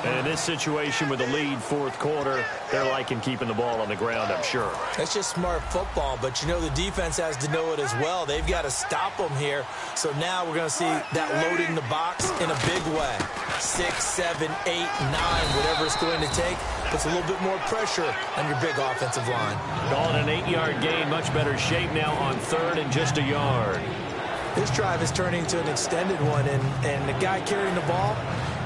And in this situation with the lead fourth quarter, they're liking keeping the ball on the ground, I'm sure. That's just smart football, but you know the defense has to know it as well. They've got to stop them here. So now we're going to see that loading the box in a big way. 6, 7, 8, 9, whatever it's going to take, puts a little bit more pressure on your big offensive line. Call it an 8-yard gain, much better shape now on 3rd and just a yard. This drive is turning to an extended one, and the guy carrying the ball,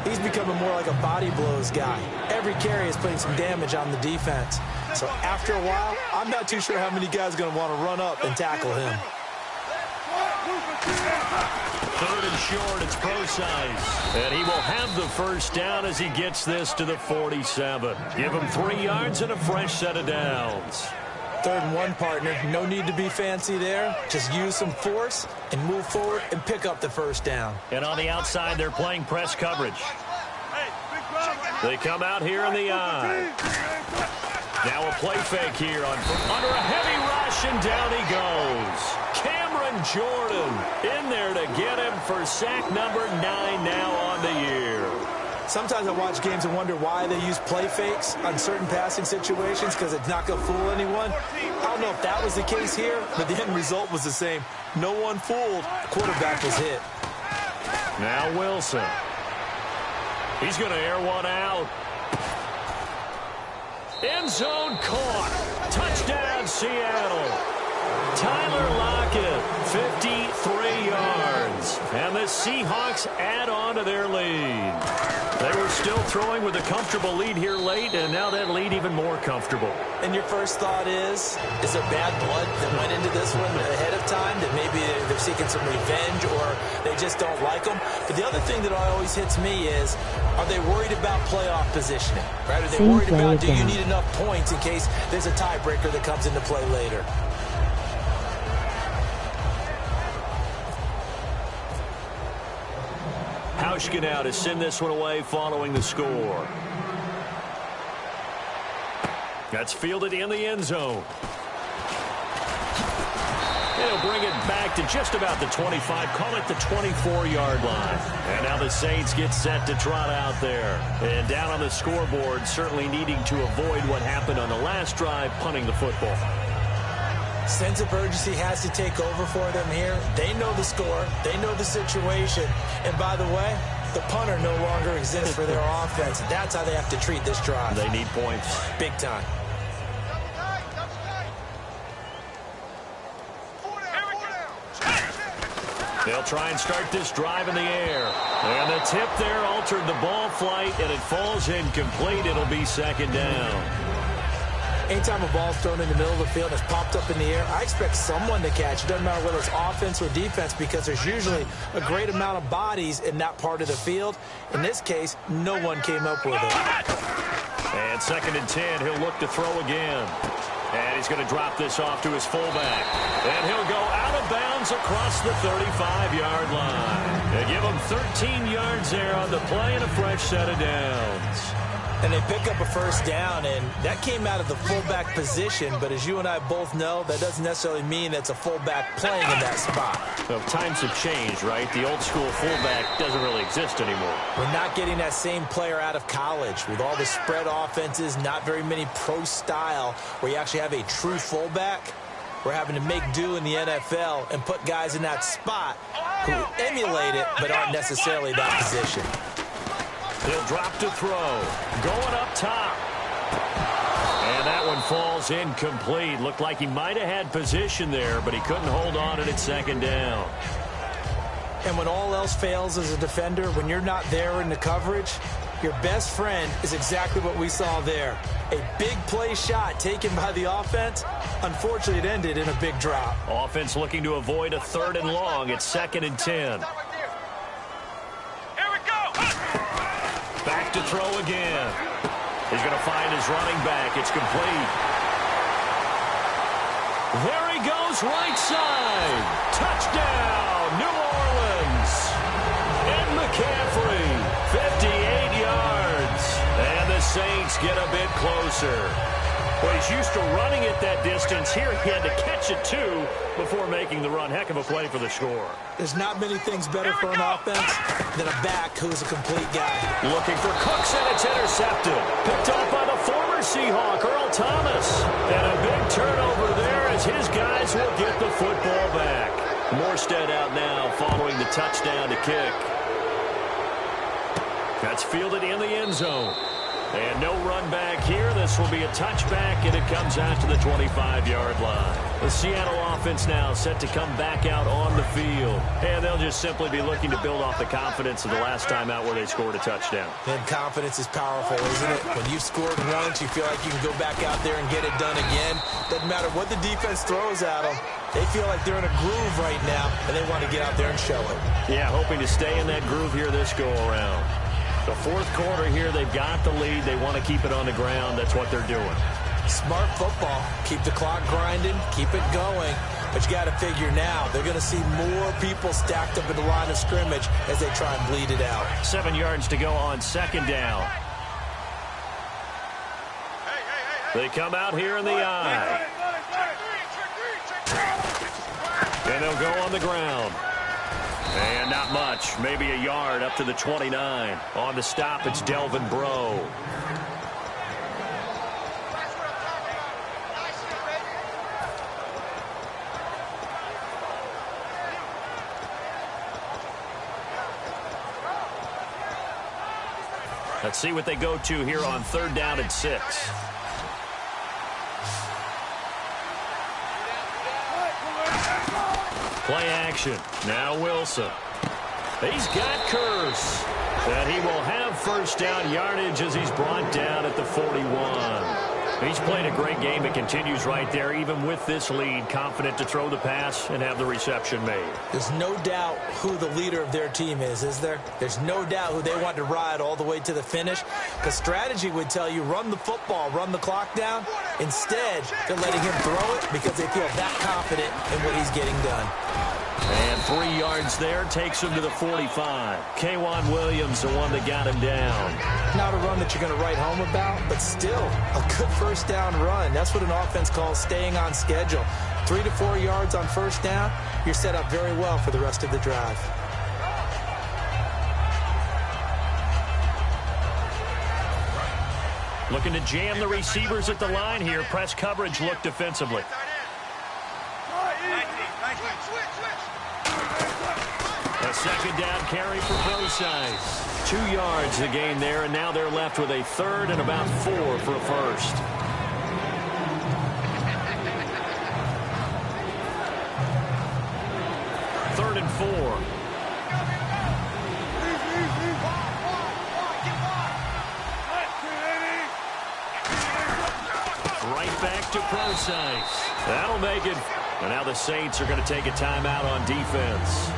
he's becoming more like a body blows guy. Every carry is putting some damage on the defense. So after a while, I'm not too sure how many guys are going to want to run up and tackle him. 3rd and short, it's Procise. And he will have the first down as he gets this to the 47. Give him 3 yards and a fresh set of downs. 3rd and 1, partner. No need to be fancy there. Just use some force and move forward and pick up the first down. And on the outside, they're playing press coverage. They come out here in the eye. Now a play fake here under a heavy rush, and down he goes. Cameron Jordan in there to get him for sack number 9 now on the year. Sometimes I watch games and wonder why they use play fakes on certain passing situations, because it's not going to fool anyone. I don't know if that was the case here, but the end result was the same. No one fooled. The quarterback was hit. Now Wilson. He's going to air one out. End zone caught. Touchdown, Seattle. Tyler Lockett, 53 yards. And the Seahawks add on to their lead. They were still throwing with a comfortable lead here late, and now that lead even more comfortable. And your first thought is there bad blood that went into this one ahead of time, that maybe they're seeking some revenge or they just don't like them? But the other thing that always hits me is, are they worried about playoff positioning? Right? Are they worried about, do you need enough points in case there's a tiebreaker that comes into play later? Hauschka now to send this one away following the score. That's fielded in the end zone. And they'll bring it back to just about the 25, call it the 24-yard line. And now the Saints get set to trot out there. And down on the scoreboard, certainly needing to avoid what happened on the last drive, punting the football. Sense of urgency has to take over for them here. They know the score. They know the situation. And by the way, the punter no longer exists for their offense. That's how they have to treat this drive. They need points. Big time. They'll try and start this drive in the air. And the tip there altered the ball flight, and it falls incomplete. It'll be second down. Anytime a ball's thrown in the middle of the field and it's popped up in the air, I expect someone to catch. It doesn't matter whether it's offense or defense, because there's usually a great amount of bodies in that part of the field. In this case, no one came up with it. And second and 10, he'll look to throw again. And he's going to drop this off to his fullback. And he'll go out of bounds across the 35-yard line. They give him 13 yards there on the play and a fresh set of downs. And they pick up a first down, and that came out of the fullback position. But as you and I both know, that doesn't necessarily mean it's a fullback playing in that spot. Well, times have changed, right? The old school fullback doesn't really exist anymore. We're not getting that same player out of college. With all the spread offenses, not very many pro style, where you actually have a true fullback. We're having to make do in the NFL and put guys in that spot who emulate it but aren't necessarily that position. He'll drop to throw. Going up top. And that one falls incomplete. Looked like he might have had position there, but he couldn't hold on and it's second down. And when all else fails as a defender, when you're not there in the coverage, your best friend is exactly what we saw there. A big play shot taken by the offense. Unfortunately, it ended in a big drop. Offense looking to avoid a third and long. It's second and 10. Back to throw again. He's going to find his running back. It's complete. There he goes, right side. Touchdown, New Orleans. And McCaffrey, 58 yards. And the Saints get a bit closer. Well, he's used to running it that distance. Here he had to catch it, too, before making the run. Heck of a play for the score. There's not many things better for an offense than a back who's a complete guy. Looking for Cooks, and it's intercepted. Picked off by the former Seahawk, Earl Thomas. And a big turnover there as his guys will get the football back. Morstead out now following the touchdown to kick. That's fielded in the end zone. And no run back here. This will be a touchback, and it comes out to the 25-yard line. The Seattle offense now set to come back out on the field. And they'll just simply be looking to build off the confidence of the last time out where they scored a touchdown. And confidence is powerful, isn't it? When you've scored once, you feel like you can go back out there and get it done again. Doesn't matter what the defense throws at them. They feel like they're in a groove right now, and they want to get out there and show it. Yeah, hoping to stay in that groove here this go-around. The fourth quarter here, they've got the lead. They want to keep it on the ground. That's what they're doing. Smart football. Keep the clock grinding. Keep it going. But you got to figure now, they're going to see more people stacked up at the line of scrimmage as they try and bleed it out. 7 yards to go on second down. They come out here in the eye. And they'll go on the ground. And not much, maybe a yard up to the 29. On the stop, it's Delvin Breaux. Let's see what they go to here on third down and 6. Play action. Now Wilson. He's got Curse. And he will have first down yardage as he's brought down at the 41. He's played a great game. It continues right there, even with this lead. Confident to throw the pass and have the reception made. There's no doubt who the leader of their team is there? There's no doubt who they want to ride all the way to the finish. Because strategy would tell you run the football, run the clock down. Instead, they're letting him throw it because they feel that confident in what he's getting done. And 3 yards there takes him to the 45. K'Wan Williams, the one that got him down. Not a run that you're going to write home about, but still a good first down run. That's what an offense calls staying on schedule. 3 to 4 yards on first down, you're set up very well for the rest of the drive. Looking to jam the receivers at the line here. Press coverage look defensively. A second down carry for Brosize. 2 yards the gain there, and now they're left with a third and about 4 for a first. Third and 4. Right back to Brosize. That'll make it. And now the Saints are going to take a timeout on defense.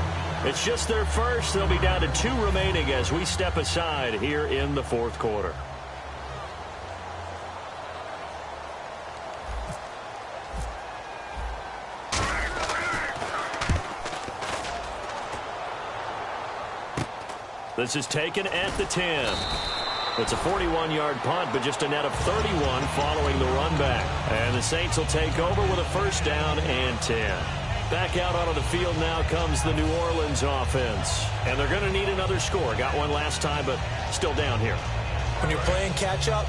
It's just their first. They'll be down to 2 remaining as we step aside here in the fourth quarter. This is taken at the 10. It's a 41-yard punt, but just a net of 31 following the run back. And the Saints will take over with a first down and 10. Back out onto the field now comes the New Orleans offense. And they're going to need another score. Got one last time, but still down here. When you're playing catch-up,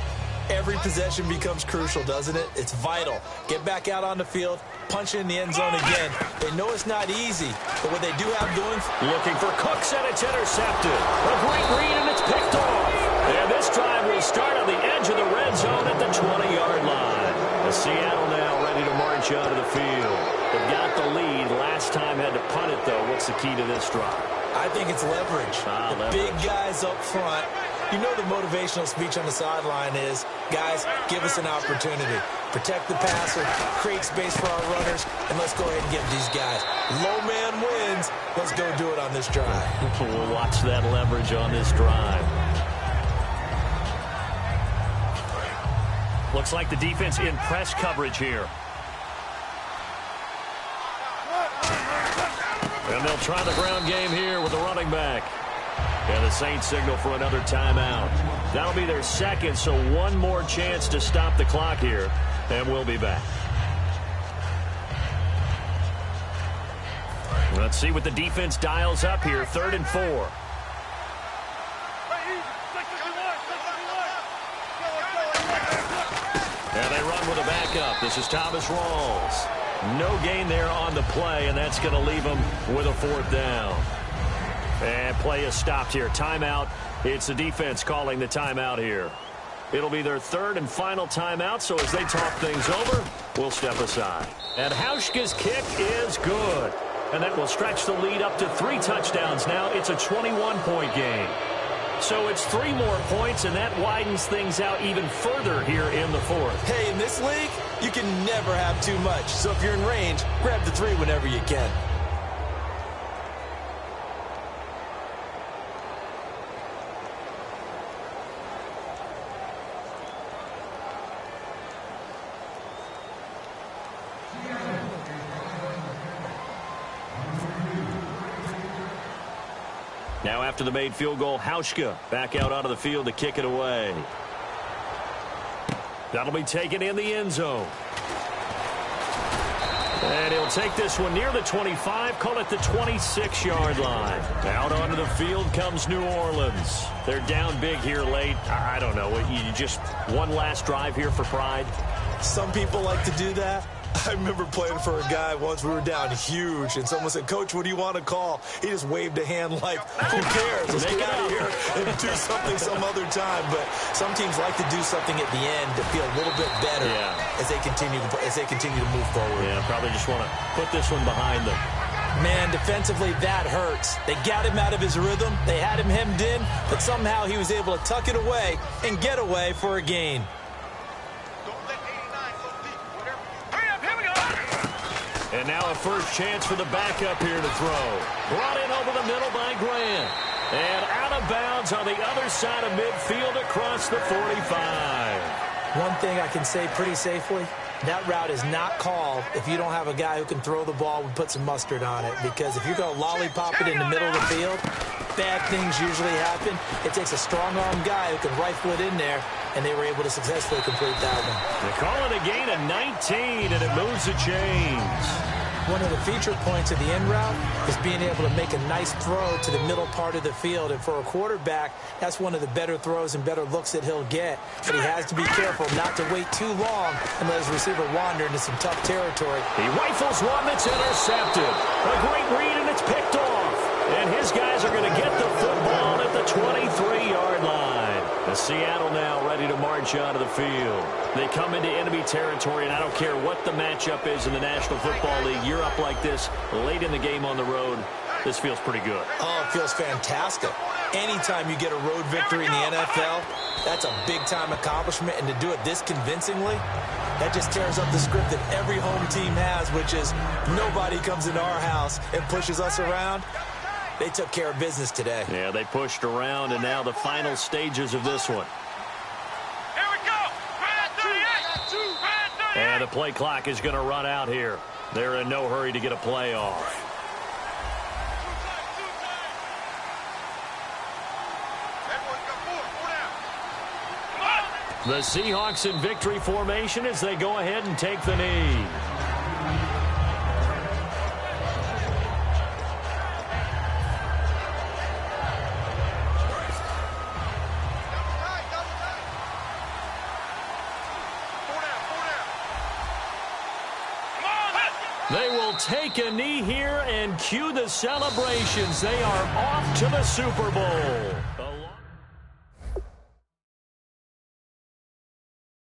every possession becomes crucial, doesn't it? It's vital. Get back out on the field, punch it in the end zone again. They know it's not easy, but what they do have going... Looking for Cooks, and it's intercepted. A great read, and it's picked off. And this drive will start on the edge of the red zone at the 20-yard line. The Seattle now ready to march out of the field. They've got the lead. Last time had to punt it, though. What's the key to this drive? I think it's leverage. The big guys up front. You know the motivational speech on the sideline is, guys, give us an opportunity. Protect the passer, create space for our runners, and let's go ahead and give these guys. Low man wins. Let's go do it on this drive. We'll watch that leverage on this drive. Looks like the defense in press coverage here. And they'll try the ground game here with the running back. And the Saints signal for another timeout. That'll be their second, so one more chance to stop the clock here. And we'll be back. Let's see what the defense dials up here. 3rd and 4. And they run with a backup. This is Thomas Rawls. No gain there on the play, and that's going to leave them with a 4th down. And play is stopped here. Timeout. It's the defense calling the timeout here. It'll be their 3rd and final timeout, so as they talk things over, we'll step aside. And Hauschka's kick is good. And that will stretch the lead up to 3 touchdowns now. It's a 21-point game. So it's 3 more points, and that widens things out even further here in the 4th. Hey, in this league, you can never have too much. So if you're in range, grab the 3 whenever you can. Now after the made field goal, Hauschka back out onto the field to kick it away. That'll be taken in the end zone. And he'll take this one near the 25, call it the 26-yard line. Out onto the field comes New Orleans. They're down big here late. I don't know. You just one last drive here for pride? Some people like to do that. I remember playing for a guy once. We were down huge, and someone said, "Coach, what do you want to call?" He just waved a hand like, "Who cares? Let's get out of here and do something some other time." But some teams like to do something at the end to feel a little bit better as they continue to move forward. Yeah, probably just want to put this one behind them. Man, defensively, that hurts. They got him out of his rhythm. They had him hemmed in, but somehow he was able to tuck it away and get away for a gain. And now a first chance for the backup here to throw. Brought in over the middle by Grant. And out of bounds on the other side of midfield across the 45. One thing I can say pretty safely, That route is not called if you don't have a guy who can throw the ball and put some mustard on it. Because if you're going to lollipop it in the middle of the field, bad things usually happen. It takes a strong-arm guy who can rifle it in there, and they were able to successfully complete that one. They call it a gain of 19, and it moves the chains. One of the feature points of the in route is being able to make a nice throw to the middle part of the field. And for a quarterback, that's one of the better throws and better looks that he'll get. But he has to be careful not to wait too long and let his receiver wander into some tough territory. He rifles one that's intercepted. A great read, and it's picked off. And his guys are going to get the football at the 23-yard line. The Seattle now ready to march out of the field. They come into enemy territory, and I don't care what the matchup is in the National Football League. You're up like this late in the game on the road. This feels pretty good. Oh, it feels fantastic. Anytime you get a road victory in the NFL, that's a big-time accomplishment. And to do it this convincingly, that just tears up the script that every home team has, which is nobody comes into our house and pushes us around. They took care of business today. Yeah, they pushed around, and now the final stages of this one. Here we go. Right at 38. Right at 38. And the play clock is going to run out here. They're in no hurry to get a play off. The Seahawks in victory formation as they go ahead and take the knee. They will take a knee here and cue the celebrations. They are off to the Super Bowl.